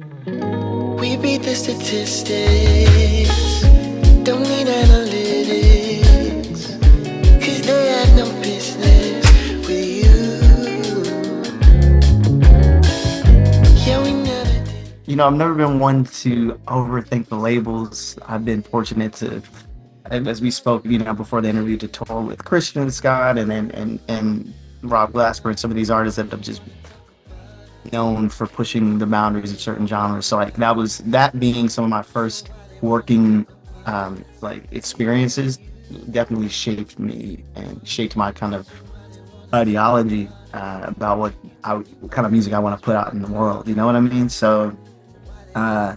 We beat the statistics, don't need analytics, cause they have no business with you. Yeah, we never did. I've never been one to overthink the labels. I've been fortunate to, as we spoke, before the interview, to tour with Christian Scott and Rob Glasper and some of these artists that have just known for pushing the boundaries of certain genres. So like that being some of my first working like experiences definitely shaped me and shaped my kind of ideology about what kind of music I want to put out in the world. You know what I mean? So uh,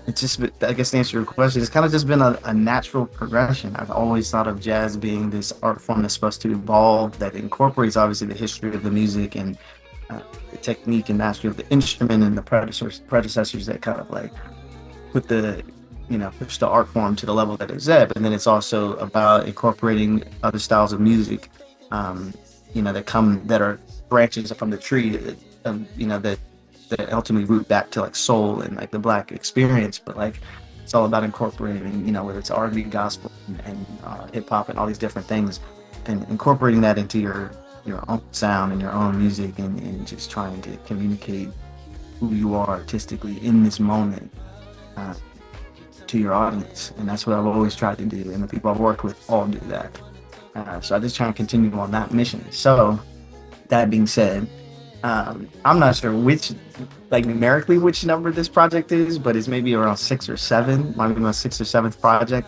it's just, I guess, to answer your question, it's kind of just been a natural progression. I've always thought of jazz being this art form that's supposed to evolve, that incorporates obviously the history of the music and the technique and mastery of the instrument and the predecessors that kind of like put the push the art form to the level that it's at. But then it's also about incorporating other styles of music, um, that are branches from the tree, that ultimately root back to like soul and like the black experience. But like it's all about incorporating, whether it's R&B, gospel, and hip hop, and all these different things, and incorporating that into your own sound and your own music, and just trying to communicate who you are artistically in this moment uh, to your audience. And that's what I've always tried to do, and the people I've worked with all do that. So I just try and continue on that mission. So that being said, I'm not sure which, like numerically, which number this project is, but it's maybe around six or seven. Might be my sixth or seventh project.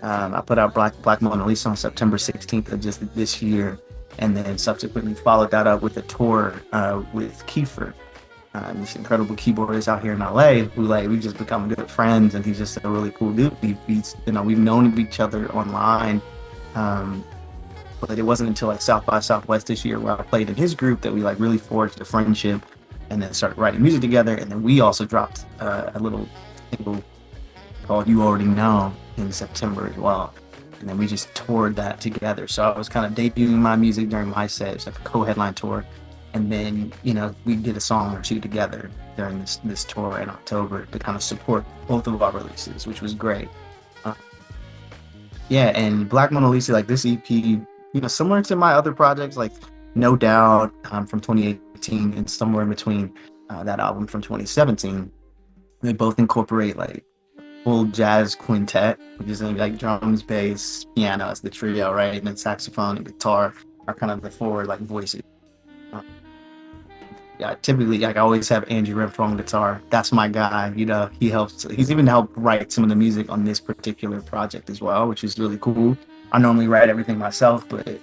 I put out Black Mona Lisa on September 16th of just this year, and then subsequently followed that up with a tour with Kiefer, this incredible keyboardist out here in LA, who like we've just become good friends, and he's just a really cool dude. We've known each other online. Um, but it wasn't until like South by Southwest this year where I played in his group that we like really forged a friendship, and then started writing music together. And then we also dropped a little single called "You Already Know" in September as well. And then we just toured that together. So I was kind of debuting my music during my set. It's like a co-headline tour, and then we did a song or two together during this tour in October to kind of support both of our releases, which was great. Uh, yeah, and Black Mona Lisa, like this EP, similar to my other projects, like No Doubt from 2018, and somewhere in between that album from 2017, they both incorporate like full jazz quintet, which is like drums, bass, piano as the trio, right? And then saxophone and guitar are kind of the four like voices. Uh, yeah, typically like I always have Andrew Renfro on guitar. That's my guy. He's even helped write some of the music on this particular project as well, which is really cool. I normally write everything myself, but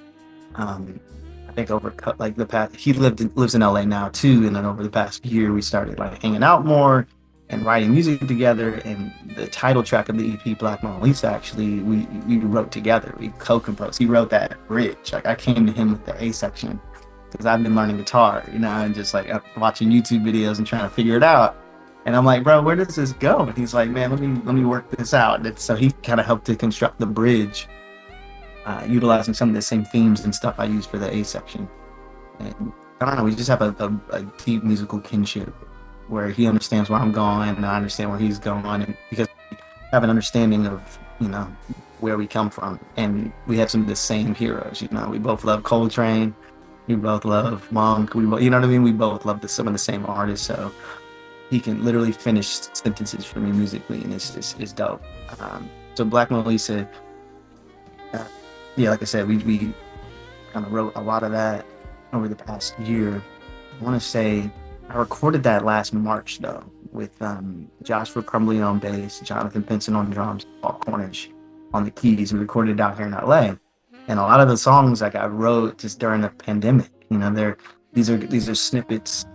um, I think over like the past, lives in LA now too, and then over the past year we started like hanging out more and writing music together. And the title track of the EP, Black Mona Lisa, actually we wrote together. We co-composed. He wrote that bridge. Like I came to him with the A section because I've been learning guitar, and just like watching YouTube videos and trying to figure it out. And I'm like, bro, where does this go? And he's like, man, let me work this out. And so he kind of helped to construct the bridge, utilizing some of the same themes and stuff I use for the A section. And I don't know, we just have a deep musical kinship where he understands where I'm going and I understand where he's going, and because we have an understanding of where we come from, and we have some of the same heroes. We both love Coltrane, we both love Monk, you know what I mean. We both love some of the same artists, so he can literally finish sentences for me musically, and it's dope. So Black Mona Lisa, uh, yeah, like I said, we kind of wrote a lot of that over the past year. I want to say I recorded that last March though, with Joshua Crumbly on bass, Jonathan Pinson on drums, Paul Cornish on the keys. We recorded it out here in LA, and a lot of the songs like I wrote just during the pandemic. These are snippets.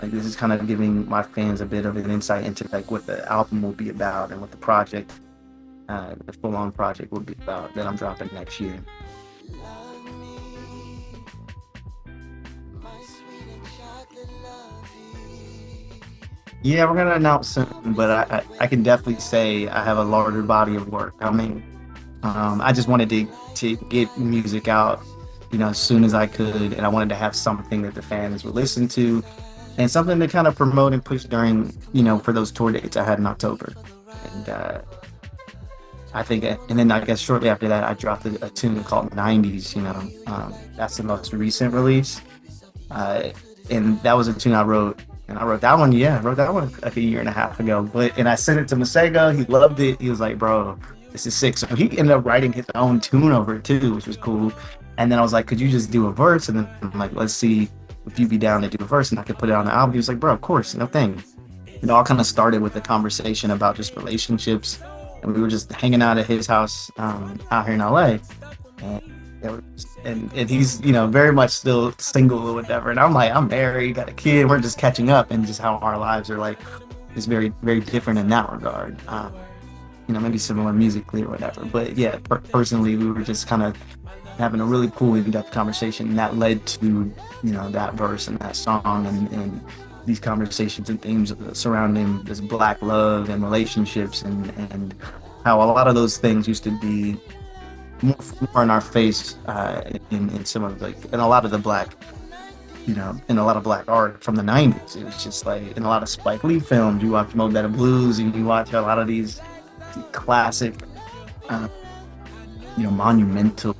Like this is kind of giving my fans a bit of an insight into like what the album will be about and what the full-on project will be about that I'm dropping next year. Love me, my sweet and chocolate lovey. Yeah, we're gonna announce soon, but I can definitely say I have a larger body of work. I mean, I just wanted to get music out, as soon as I could, and I wanted to have something that the fans would listen to. and something to kind of promote and push during, for those tour dates I had in October. And I think, and then I guess shortly after that, I dropped a tune called '90s. That's the most recent release, uh, and that was a tune I wrote. And I wrote that one, yeah, I wrote that one like a year and a half ago. And I sent it to Masego. He loved it. He was like, "Bro, this is sick." So he ended up writing his own tune over it too, which was cool. And then I was like, "Could you just do a verse?" And then I'm like, "Let's see if you'd be down to do a verse, and I could put it on the album." He was like, "Bro, of course, no thing." It all kind of started with a conversation about just relationships, and we were just hanging out at his house out here in LA, and and he's very much still single or whatever, and I'm like, I'm married, got a kid, we're just catching up, and just how our lives are like is very very different in that regard. Maybe similar musically or whatever, but yeah, personally we were just kind of having a really cool in-depth conversation, and that led to that verse and that song, and these conversations and themes surrounding this black love and relationships, and how a lot of those things used to be more in our face, in some of like in a lot of the black, in a lot of black art from the '90s. It was just like in a lot of Spike Lee films. You watch Mo Better Blues, and you watch a lot of these classic, uh, monumental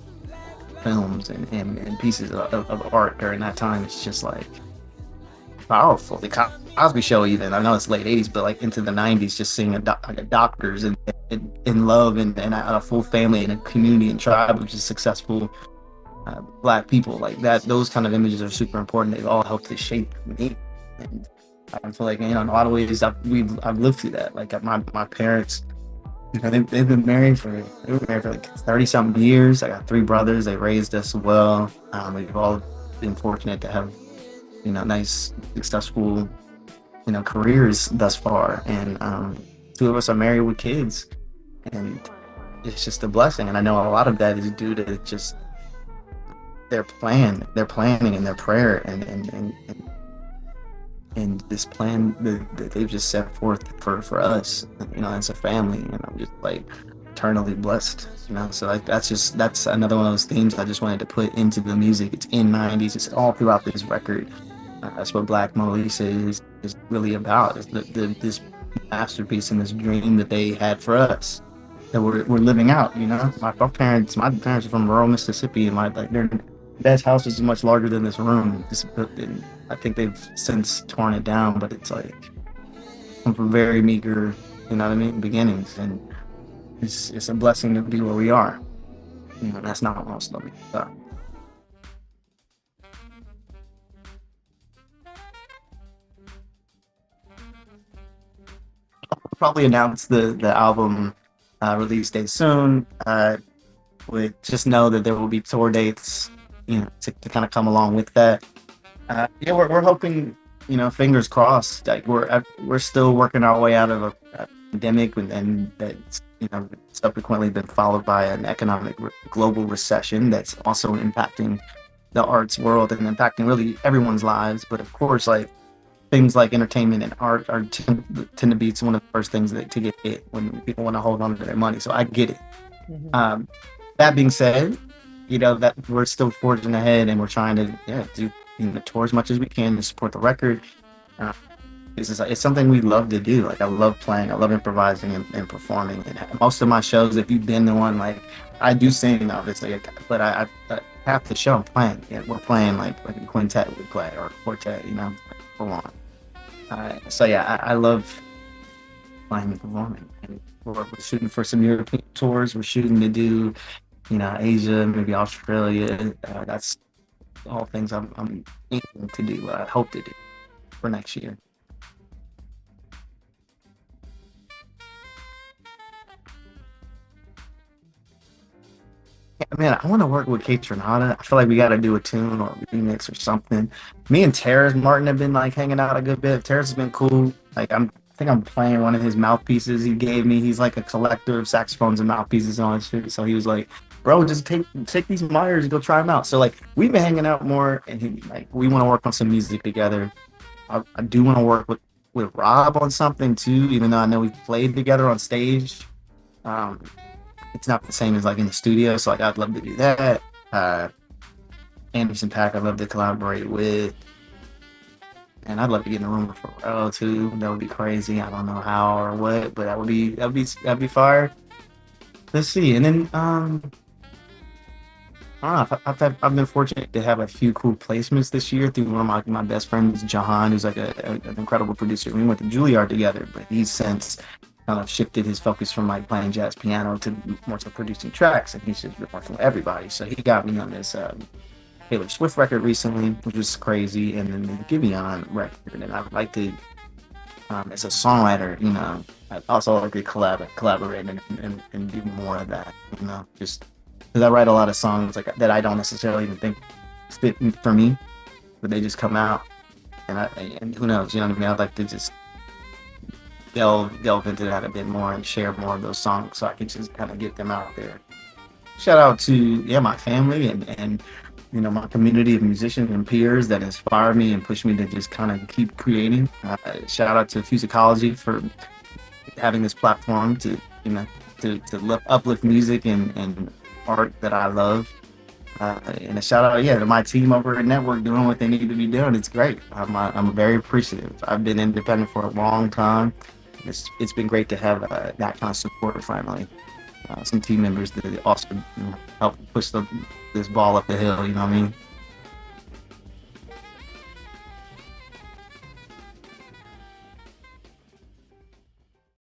films and pieces of art during that time. It's just like powerful. The Cosby Show, even I know it's late '80s, but like into the '90s, just seeing like a doctors and in love, and a full family and a community and tribe of just successful black people like that. Those kind of images are super important. They've all helped to shape me, and I feel like in a lot of ways I've lived through that. Like my parents, they've been married for like 30 something years. I got three brothers. They raised us well. We've all been fortunate to have nice, successful, careers thus far. And two of us are married with kids, and it's just a blessing. And I know a lot of that is due to just their planning and their prayer, and this plan that they've just set forth for us, as a family. And I'm just like eternally blessed, so like that's another one of those themes I just wanted to put into the music. It's in '90s, it's all throughout this record. That's what Black Mona Lisa is really about. Is this masterpiece and this dream that they had for us that we're living out. My parents are from rural Mississippi, and their dad's house is much larger than this room. And I think they've since torn it down, but it's like from very meager, beginnings, and it's a blessing to be where we are. That's not what most of me. So. Probably announce the album release date soon. Would just know that there will be tour dates, to kind of come along with that. Yeah, we're hoping, fingers crossed. Like we're still working our way out of a pandemic, and that's subsequently been followed by an economic global recession that's also impacting the arts world and impacting really everyone's lives. But of course, like things like entertainment and art tend to be one of the first things to get hit when people want to hold on to their money. So I get it. Mm-hmm. That being said, that we're still forging ahead, and we're trying to do tour as much as we can to support the record. It's something we love to do. Like I love playing, I love improvising and performing. And most of my shows, if you've been to one, like I do sing obviously, but I half the show I'm playing. Yeah, we're playing like a quintet we play or a quartet, full on. So yeah, I love playing and performing. And we're shooting for some European tours. We're shooting to do, Asia, maybe Australia. That's all things I'm aiming to do. I hope to do for next year. Yeah, man, I want to work with Kate Trinata. I feel like we got to do a tune or a remix or something. Me and Terrace Martin have been like hanging out a good bit. Terrace has been cool. Like I think I'm playing one of his mouthpieces he gave me. He's like a collector of saxophones and mouthpieces and all that shit. So he was like, "Bro, just take these Myers and go try them out." So like we've been hanging out more, and we want to work on some music together. I do want to work with Rob on something too, even though I know we've played together on stage. Um, it's not the same as like in the studio, so like I'd love to do that. Anderson .Paak I'd love to collaborate with, And I'd love to get in a room with Pharrell too. That would be crazy. I don't know how or what, but that'd be fire. Let's see. And then I don't know. I've been fortunate to have a few cool placements this year through one of my best friends, Jahan, who's like an incredible producer. We went to Juilliard together, but he's since kind of shifted his focus from like playing jazz piano to more so producing tracks, and he's just been working with everybody. So he got me on this Taylor Swift record recently, which was crazy, and then the Giveon record. And I'd like to, as a songwriter, I'd also like to collaborate and do more of that, just because I write a lot of songs like that I don't necessarily even think fit for me, but they just come out, and who knows, you know what I mean? I'd like to just delve into that a bit more and share more of those songs so I can just kind of get them out there. Shout out to my family and my community of musicians and peers that inspire me and push me to just kind of keep creating. Shout out to Fusicology for having this platform to uplift music and art that I love. And a shout out, to my team over at Network doing what they need to be doing. It's great. I'm very appreciative. I've been independent for a long time. It's been great to have that kind of support finally. Some team members that also help push this ball up the hill. You know what I mean?